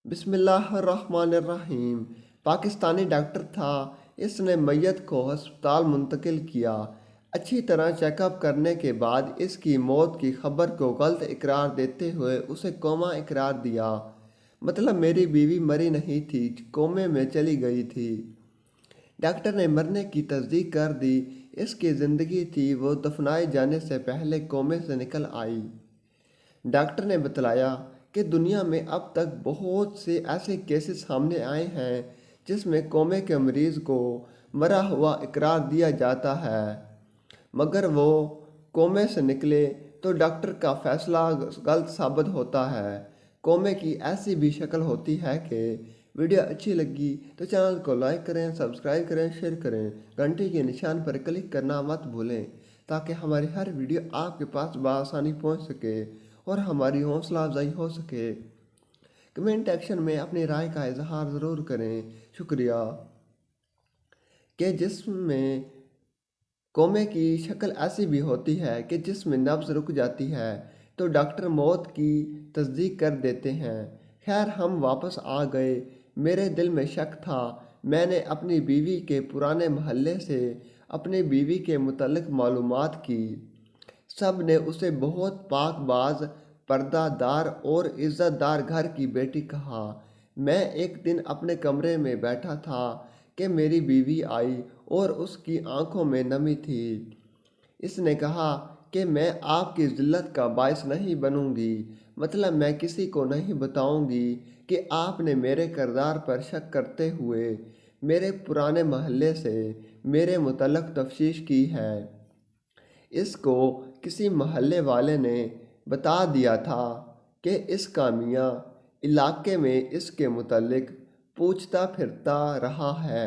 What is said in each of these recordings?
बिस्मिल्लाहिर्रहमानिर्रहीम। पाकिस्तानी डॉक्टर था। इसने मैयत को हस्पताल मुंतकिल किया। अच्छी तरह चेकअप करने के बाद इसकी मौत की खबर को गलत इकरार देते हुए उसे कोमा इकरार दिया। मतलब मेरी बीवी मरी नहीं थी, कोमे में चली गई थी। डॉक्टर ने मरने की तस्दीक कर दी। इसकी ज़िंदगी थी, वो दफनाए जाने से पहले कोमे से निकल आई। डॉक्टर ने बतलाया कि दुनिया में अब तक बहुत से ऐसे केसेस सामने आए हैं जिसमें कोमे के मरीज़ को मरा हुआ इकरार दिया जाता है, मगर वो कोमे से निकले तो डॉक्टर का फैसला गलत साबित होता है। कोमे की ऐसी भी शक्ल होती है कि वीडियो अच्छी लगी तो चैनल को लाइक करें, सब्सक्राइब करें, शेयर करें। घंटी के निशान पर क्लिक करना मत भूलें ताकि हमारी हर वीडियो आपके पास बआसानी पहुंच सके और हमारी हौसला अफजाई हो सके। कमेंट सेक्शन में अपनी राय का इजहार ज़रूर करें। शुक्रिया। कि जिसमें कोमे की शक्ल ऐसी भी होती है कि जिसमें नब्ज़ रुक जाती है तो डॉक्टर मौत की तस्दीक कर देते हैं। खैर, हम वापस आ गए। मेरे दिल में शक था। मैंने अपनी बीवी के पुराने महल्ले से अपनी बीवी के मुतल्लिक मालूमात की। सब ने उसे बहुत पाकबाज, पर्दादार और इज़्ज़तदार घर की बेटी कहा। मैं एक दिन अपने कमरे में बैठा था कि मेरी बीवी आई और उसकी आंखों में नमी थी। इसने कहा कि मैं आपकी ज़िल्लत का बायस नहीं बनूंगी। मतलब मैं किसी को नहीं बताऊंगी कि आपने मेरे किरदार पर शक करते हुए मेरे पुराने महल्ले से मेरे मुतल्लिक तफ्तीश की है। इसको किसी महल्ले वाले ने बता दिया था कि इसका मियाँ इलाके में इसके मुतल्लिक पूछता फिरता रहा है।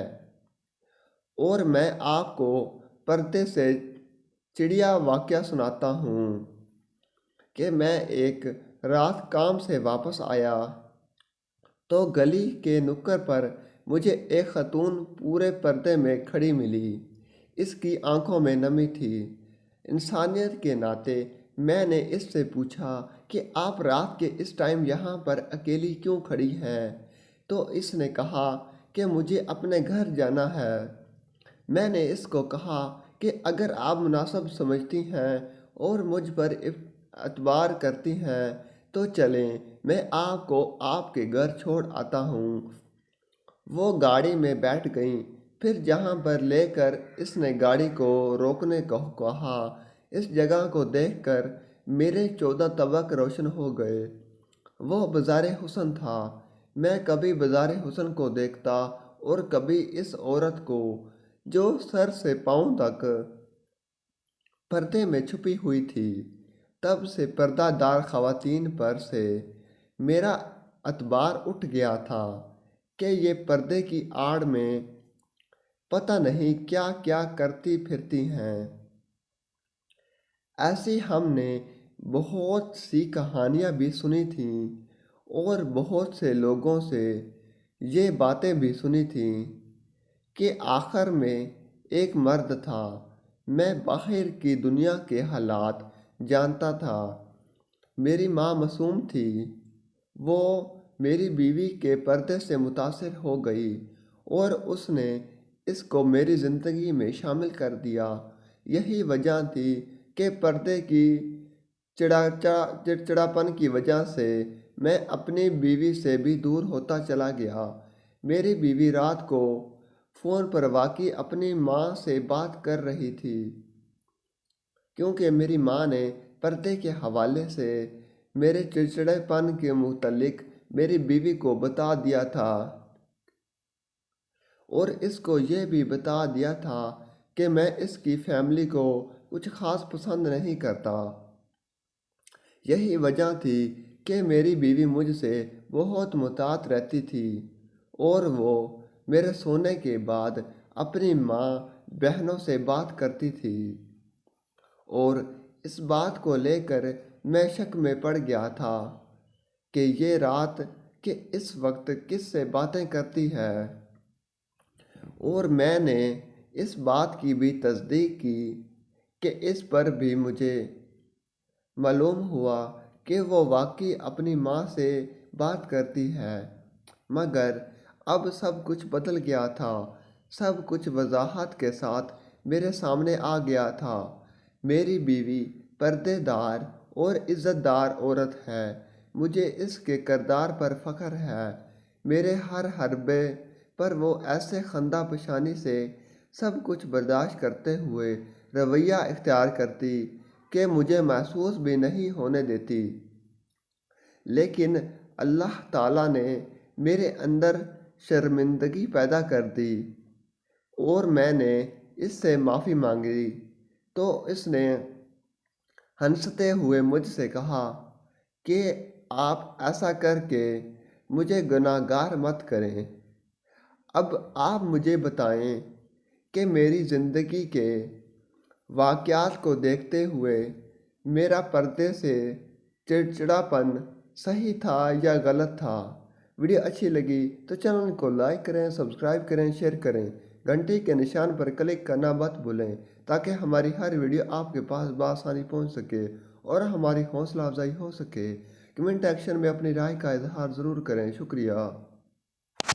और मैं आपको पर्दे से चिड़िया वाक़या सुनाता हूँ कि मैं एक रात काम से वापस आया तो गली के नुक्कड़ पर मुझे एक खतून पूरे पर्दे में खड़ी मिली। इसकी आंखों में नमी थी। इंसानियत के नाते मैंने इससे पूछा कि आप रात के इस टाइम यहाँ पर अकेली क्यों खड़ी हैं? तो इसने कहा कि मुझे अपने घर जाना है। मैंने इसको कहा कि अगर आप मुनासिब समझती हैं और मुझ पर एतबार करती हैं तो चलें, मैं आपको आपके घर छोड़ आता हूँ। वो गाड़ी में बैठ गईं। फिर जहाँ पर लेकर इसने गाड़ी को रोकने को कहा, इस जगह को देखकर मेरे 14 तबक रोशन हो गए। वो बाज़ार हुस्न था। मैं कभी बाज़ार हुस्न को देखता और कभी इस औरत को जो सर से पाँव तक पर्दे में छुपी हुई थी। तब से पर्दादार ख़वातीन पर से मेरा अतबार उठ गया था कि ये पर्दे की आड़ में पता नहीं क्या क्या करती फिरती हैं। ऐसी हमने बहुत सी कहानियाँ भी सुनी थीं और बहुत से लोगों से ये बातें भी सुनी थीं कि आखिर में एक मर्द था। मैं बाहर की दुनिया के हालात जानता था। मेरी माँ मासूम थी। वो मेरी बीवी के पर्दे से मुतासिर हो गई और उसने इसको मेरी ज़िंदगी में शामिल कर दिया। यही वजह थी कि पर्दे की चिड़चिड़ापन की वजह से मैं अपनी बीवी से भी दूर होता चला गया। मेरी बीवी रात को फ़ोन पर वाकई अपनी माँ से बात कर रही थी क्योंकि मेरी माँ ने पर्दे के हवाले से मेरे चिड़चिड़ेपन के मुतल्लिक मेरी बीवी को बता दिया था और इसको ये भी बता दिया था कि मैं इसकी फैमिली को कुछ ख़ास पसंद नहीं करता। यही वजह थी कि मेरी बीवी मुझसे बहुत मुहतात रहती थी और वो मेरे सोने के बाद अपनी माँ बहनों से बात करती थी। और इस बात को लेकर मैं शक में पड़ गया था कि ये रात के इस वक्त किस से बातें करती है। और मैंने इस बात की भी तस्दीक की कि इस पर भी मुझे मालूम हुआ कि वो वाकई अपनी माँ से बात करती है مگر اب سب کچھ بدل گیا تھا، سب کچھ وضاحت کے ساتھ میرے سامنے آ گیا تھا۔ میری بیوی پردے دار اور عزت دار عورت ہے، مجھے اس کے کردار پر فخر ہے۔ میرے ہر حربے پر وہ ایسے خندہ پیشانی سے سب کچھ برداشت کرتے ہوئے رویہ اختیار کرتی کہ مجھے محسوس بھی نہیں ہونے دیتی۔ لیکن اللہ تعالیٰ نے میرے اندر شرمندگی پیدا کر دی اور میں نے اس سے معافی مانگی تو اس نے ہنستے ہوئے مجھ سے کہا کہ آپ ایسا کر کے مجھے گناہ گار مت کریں۔ اب آپ مجھے بتائیں کہ میری زندگی کے واقعات کو دیکھتے ہوئے میرا پردے سے چڑچڑاپن صحیح تھا یا غلط تھا؟ ویڈیو اچھی لگی تو چینل کو لائک کریں، سبسکرائب کریں، شیئر کریں، گھنٹی کے نشان پر کلک کرنا مت بھولیں تاکہ ہماری ہر ویڈیو آپ کے پاس بآسانی پہنچ سکے اور ہماری حوصلہ افزائی ہو سکے۔ کمنٹ ایکشن میں اپنی رائے کا اظہار ضرور کریں۔ شکریہ۔